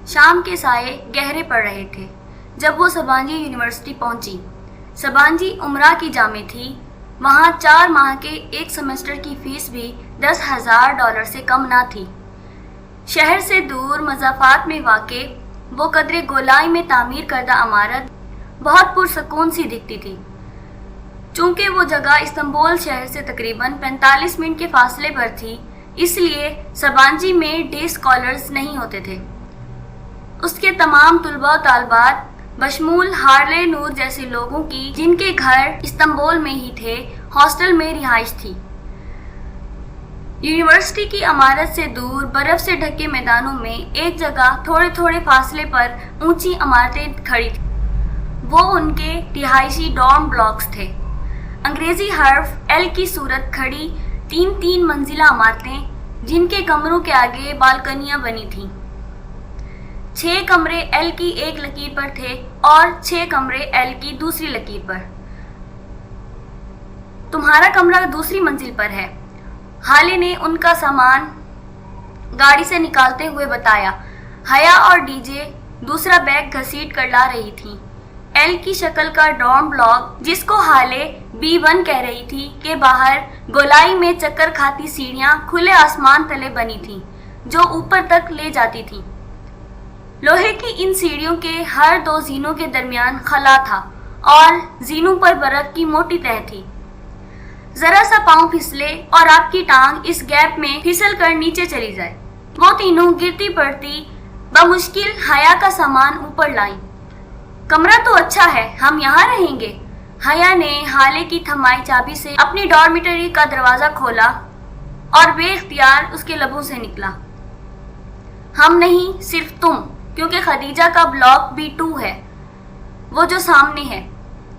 شام کے سائے گہرے پڑ رہے تھے جب وہ سبانجی یونیورسٹی پہنچی۔ سبانجی عمرہ کی جامع تھی۔ وہاں 4 ماہ کے ایک سیمسٹر کی فیس بھی $10,000 سے کم نہ تھی۔ شہر سے دور مضافات میں واقع وہ قدرے گولائی میں تعمیر کردہ عمارت بہت پرسکون سی دکھتی تھی۔ چونکہ وہ جگہ استنبول شہر سے تقریباً 45 منٹ کے فاصلے پر تھی، اس لیے سبانجی میں ڈے اسکالرز نہیں ہوتے تھے۔ اس کے تمام طلباء و طالبات بشمول ہارلے نور جیسے لوگوں کی، جن کے گھر استنبول میں ہی تھے، ہاسٹل میں رہائش تھی۔ یونیورسٹی کی عمارت سے دور برف سے ڈھکے میدانوں میں ایک جگہ تھوڑے تھوڑے فاصلے پر اونچی عمارتیں کھڑی تھیں۔ وہ ان کے رہائشی ڈارم بلاکس تھے۔ انگریزی حرف ایل کی صورت کھڑی 3 منزلہ عمارتیں، جن کے کمروں کے آگے بالکنیاں بنی تھیں۔ 6 کمرے ایل کی ایک لکیر پر تھے اور 6 کمرے ایل کی دوسری لکیر پر۔ تمہارا کمرہ دوسری منزل پر ہے، حالے نے ان کا سامان گاڑی سے نکالتے ہوئے بتایا۔ حیا اور ڈی جے دوسرا بیگ گھسیٹ کر لا رہی تھی۔ ایل کی شکل کا ڈارم بلاک، جس کو حالے B1 کہہ رہی تھی، کے باہر گولائی میں چکر کھاتی سیڑھیاں کھلے آسمان تلے بنی تھیں جو اوپر تک لے جاتی تھیں۔ لوہے کی ان سیڑھیوں کے ہر 2 زینوں کے درمیان خلا تھا اور زینوں پر برف کی موٹی تہہ تھی۔ ذرا سا پاؤں پھسلے اور آپ کی ٹانگ اس گیپ میں پھسل کر نیچے چلی جائے۔ وہ تینوں گرتی پڑتی بمشکل حیا کا سامان اوپر لائیں۔ کمرہ تو اچھا ہے، ہم یہاں رہیں گے۔ حیا نے حالے کی تھمائی چابی سے اپنی ڈارمیٹری کا دروازہ کھولا اور بے اختیار اس کے لبوں سے نکلا، ہم نہیں، صرف تم، کیونکہ خدیجہ کا بلاک B2 ہے، وہ جو سامنے ہے۔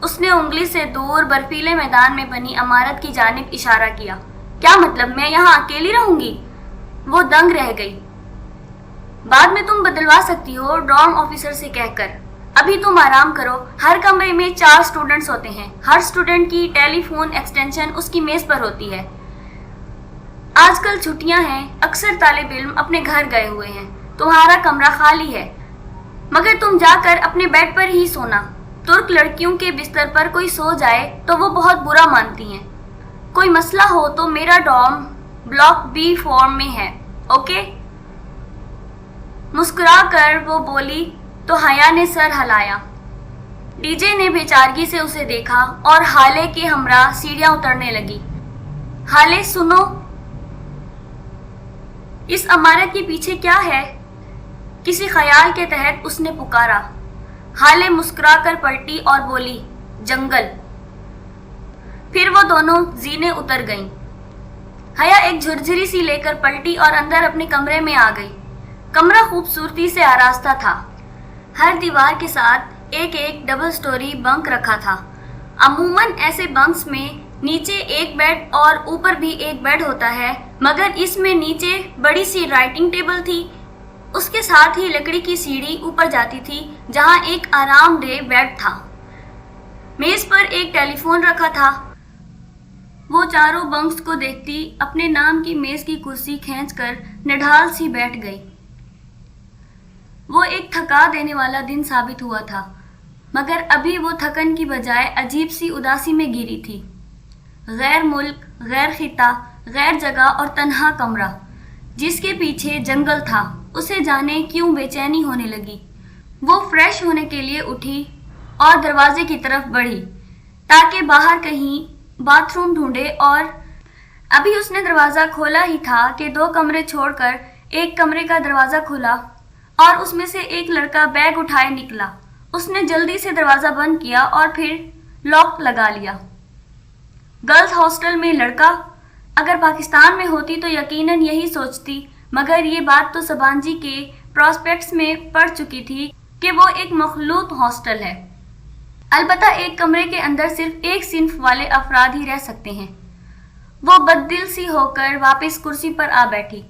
اس نے انگلی سے دور برفیلے میدان میں بنی عمارت کی جانب اشارہ کیا۔ کیا مطلب، میں یہاں اکیلی رہوں گی؟ وہ دنگ رہ گئی۔ بعد میں تم بدلوا سکتی ہو، ڈارم آفیسر سے کہہ کر۔ ابھی تم آرام کرو۔ ہر کمرے میں 4 اسٹوڈنٹس ہوتے ہیں۔ ہر اسٹوڈنٹ کی ٹیلی فون ایکسٹینشن اس کی میز پر ہوتی ہے۔ آج کل چھٹیاں ہیں، اکثر طالب علم اپنے گھر گئے ہوئے ہیں۔ تمہارا کمرہ خالی ہے، مگر تم جا کر اپنے بیڈ پر ہی سونا۔ ترک لڑکیوں کے بستر پر کوئی سو جائے تو وہ بہت برا مانتی ہیں۔ کوئی مسئلہ ہو تو میرا ڈارم بلاک B4 میں ہے، اوکے؟ مسکرا کر وہ بولی تو حیا نے سر ہلایا۔ ڈی جے نے بے چارگی سے اسے دیکھا اور حالے کے ہمراہ سیڑھیاں اترنے لگی۔ حالے سنو، اس عمارت کے پیچھے کیا ہے؟ کسی خیال کے تحت اس نے پکارا۔ حالے مسکرا کر پلٹی اور بولی، جنگل۔ پھر وہ دونوں زینے اتر گئیں۔ حیا ایک جھرجھری سی لے کر پلٹی اور اندر اپنے کمرے میں آ گئی۔ کمرہ خوبصورتی سے آراستہ تھا۔ ہر دیوار کے ساتھ ایک ڈبل سٹوری بنک رکھا تھا۔ عموماً ایسے بنکس میں نیچے ایک بیڈ اور اوپر بھی ایک بیڈ ہوتا ہے، مگر اس میں نیچے بڑی سی رائٹنگ ٹیبل تھی۔ اس کے ساتھ ہی لکڑی کی سیڑھی اوپر جاتی تھی جہاں ایک آرام دہ بیڈ تھا۔ میز پر ایک ٹیلی فون رکھا تھا۔ وہ چاروں بنکس کو دیکھتی اپنے نام کی میز کی کرسی کھینچ کر نڈھال سی بیٹھ گئی۔ وہ ایک تھکا دینے والا دن ثابت ہوا تھا، مگر ابھی وہ تھکن کی بجائے عجیب سی اداسی میں گھری تھی۔ غیر ملک، غیر خطہ، غیر جگہ اور تنہا کمرہ، جس کے پیچھے جنگل تھا، اسے جانے کیوں بے چینی ہونے لگی۔ وہ فریش ہونے کے لیے اٹھی اور دروازے کی طرف بڑھی تاکہ باہر کہیں باتھ روم ڈھونڈے، اور ابھی اس نے دروازہ کھولا ہی تھا کہ 2 کمرے چھوڑ کر ایک کمرے کا دروازہ کھلا اور اس میں سے ایک لڑکا بیگ اٹھائے نکلا۔ اس نے جلدی سے دروازہ بند کیا اور پھر لاک لگا لیا۔ گرلز ہاسٹل میں لڑکا؟ اگر پاکستان میں ہوتی تو یقیناً یہی سوچتی، مگر یہ بات تو سبانجی کے پراسپیکٹس میں پڑھ چکی تھی کہ وہ ایک مخلوط ہاسٹل ہے۔ البتہ ایک کمرے کے اندر صرف ایک صنف والے افراد ہی رہ سکتے ہیں۔ وہ بددل سی ہو کر واپس کرسی پر آ بیٹھی۔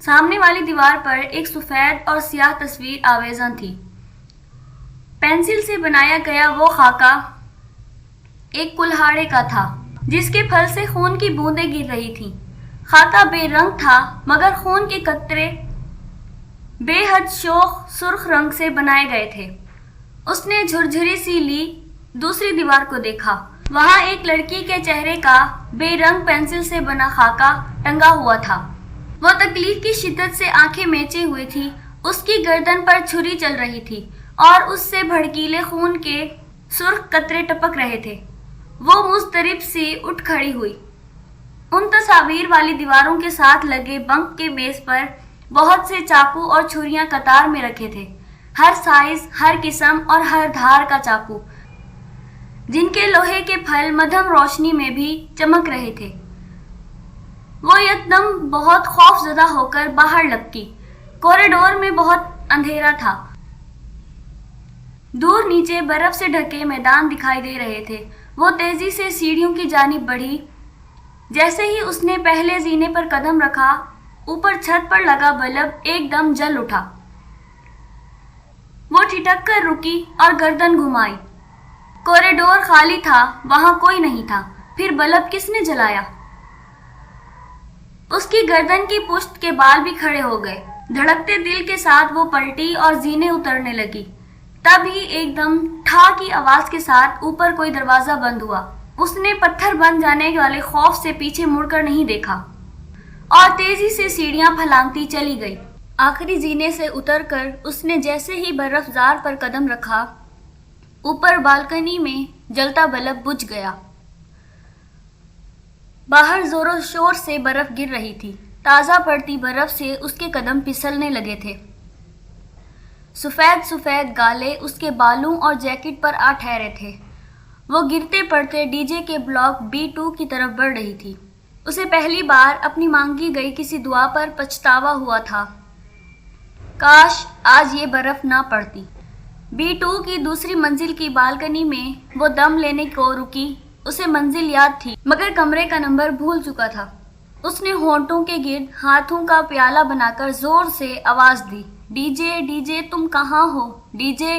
سامنے والی دیوار پر ایک سفید اور سیاہ تصویر آویزاں تھی۔ پینسل سے بنایا گیا وہ خاکہ ایک کلہاڑے کا تھا جس کے پھل سے خون کی بوندیں گر رہی تھیں۔ خاکہ بے رنگ تھا، مگر خون کے قطرے بے حد شوق سرخ رنگ سے بنائے گئے تھے۔ اس نے جھرجھری سی لی، دوسری دیوار کو دیکھا۔ وہاں ایک لڑکی کے چہرے کا بے رنگ پینسل سے بنا خاکہ ٹنگا ہوا تھا۔ وہ تکلیف کی شدت سے آنکھیں میچے ہوئے تھی۔ اس کی گردن پر چھری چل رہی تھی اور اس سے بھڑکیلے خون کے سرخ قطرے ٹپک رہے تھے۔ وہ مضطرب سی اٹھ کھڑی ہوئی۔ ان تصاویر والی دیواروں کے ساتھ لگے بنک کے میز پر بہت سے چاقو اور چھریاں قطار میں رکھے تھے، ہر سائز، ہر قسم اور ہر دھار کا چاقو، جن کے لوہے کے پھل مدھم روشنی میں بھی چمک رہے تھے۔ وہ یکدم بہت خوف زدہ ہو کر باہر لپکی۔ کوریڈور میں بہت اندھیرا تھا۔ دور نیچے برف سے ڈھکے میدان دکھائی دے رہے تھے۔ وہ تیزی سے سیڑھیوں کی جانب بڑھی۔ جیسے ہی اس نے پہلے زینے پر قدم رکھا، اوپر چھت پر لگا بلب ایک دم جل اٹھا۔ وہ ٹھٹک کر رکی اور گردن گھمائی۔ کوریڈور خالی تھا، وہاں کوئی نہیں تھا۔ پھر بلب کس نے جلایا؟ اس کی گردن کی پشت کے بال بھی کھڑے ہو گئے۔ دھڑکتے دل کے ساتھ وہ پلٹی اور زینے اترنے لگی۔ تب ہی ایک دم ٹھا کی آواز کے ساتھ اوپر کوئی دروازہ بند ہوا۔ اس نے پتھر بن جانے والے خوف سے پیچھے مڑ کر نہیں دیکھا اور تیزی سے سیڑھیاں پھلانگتی چلی گئی۔ آخری زینے سے اتر کر اس نے جیسے ہی برف زار پر قدم رکھا، اوپر بالکنی میں جلتا بلب بجھ گیا۔ باہر زور و شور سے برف گر رہی تھی۔ تازہ پڑتی برف سے اس کے قدم پھسلنے لگے تھے۔ سفید سفید گالے اس کے بالوں اور جیکٹ پر آ ٹھہرے تھے۔ وہ گرتے پڑتے ڈی جے کے بلاک B2 کی طرف بڑھ رہی تھی۔ اسے پہلی بار اپنی مانگی گئی کسی دعا پر پچھتاوا ہوا تھا۔ کاش آج یہ برف نہ پڑتی۔ B2 کی دوسری منزل کی بالکنی میں وہ دم لینے کو رکی۔ اسے منزل یاد تھی مگر کمرے کا نمبر بھول چکا تھا۔ اس نے ہونٹوں کے گرد ہاتھوں کا پیالہ بنا کر زور سے آواز دی، ڈی جے تم کہاں ہو؟ D J.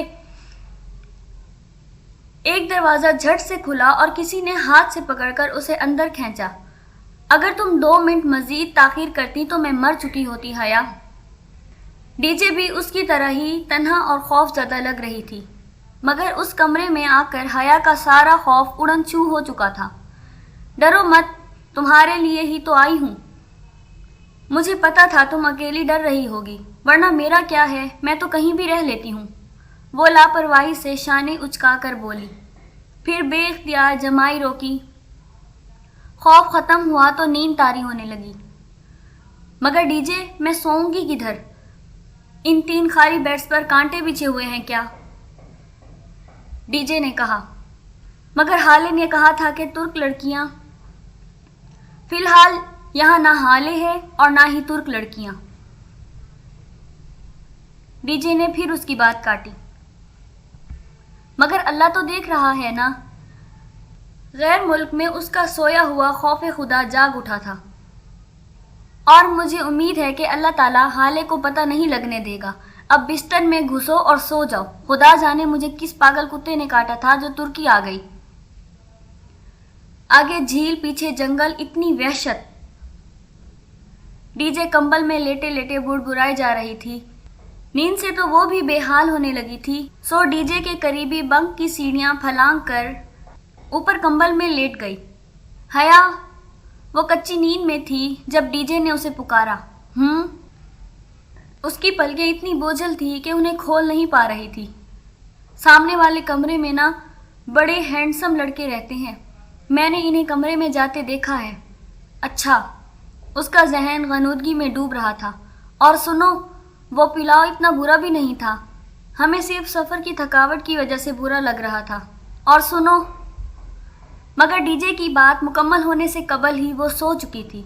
ایک دروازہ جھٹ سے کھلا اور کسی نے ہاتھ سے پکڑ کر اسے اندر کھینچا۔ اگر تم 2 منٹ مزید تاخیر کرتی تو میں مر چکی ہوتی حیا۔ ڈی جے بھی اس کی طرح ہی تنہا اور خوف زدہ لگ رہی تھی، مگر اس کمرے میں آ کر حیا کا سارا خوف اڑن چھو ہو چکا تھا۔ ڈرو مت، تمہارے لیے ہی تو آئی ہوں۔ مجھے پتا تھا تم اکیلی ڈر رہی ہوگی، ورنہ میرا کیا ہے، میں تو کہیں بھی رہ لیتی ہوں۔ وہ لاپرواہی سے شانے اچکا کر بولی، پھر بے اختیار جمائی روکی۔ خوف ختم ہوا تو نیند طاری ہونے لگی۔ مگر ڈی جے، میں سوؤں گی کدھر؟ ان 3 خالی بیڈز پر کانٹے بچھے ہوئے ہیں کیا؟ ڈی جے نے کہا۔ مگر حالے نے کہا تھا کہ ترک لڑکیاں۔ فی الحال یہاں نہ حالے ہے اور نہ ہی ترک لڑکیاں۔ ڈی جے نے پھر اس کی بات کاٹی۔ مگر اللہ تو دیکھ رہا ہے نا۔ غیر ملک میں اس کا سویا ہوا خوف خدا جاگ اٹھا تھا، اور مجھے امید ہے کہ اللہ تعالیٰ حالے کو پتہ نہیں لگنے دے گا۔ اب بستر میں گھسو اور سو جاؤ۔ خدا جانے مجھے کس پاگل کتے نے کاٹا تھا جو ترکی آ گئی۔ آگے جھیل، پیچھے جنگل، اتنی وحشت۔ ڈی جے کمبل میں لیٹے لیٹے بڑبڑائی جا رہی تھی۔ نیند سے تو وہ بھی بے حال ہونے لگی تھی، سو ڈی جے کے قریبی بنک کی سیڑھیاں پھلانگ کر اوپر کمبل میں لیٹ گئی۔ حیا، وہ کچی نیند میں تھی جب ڈی جے نے اسے پکارا۔ اس کی پلکیں اتنی بوجھل تھی کہ انہیں کھول نہیں پا رہی تھی۔ سامنے والے کمرے میں نا بڑے ہینڈسم لڑکے رہتے ہیں، میں نے انہیں کمرے میں جاتے دیکھا ہے۔ اچھا، اس کا ذہن غنودگی میں ڈوب رہا تھا۔ اور سنو، وہ پلاؤ اتنا برا بھی نہیں تھا، ہمیں صرف سفر کی تھکاوٹ کی وجہ سے برا لگ رہا تھا۔ اور سنو، مگر ڈی جے کی بات مکمل ہونے سے قبل ہی وہ سو چکی تھی۔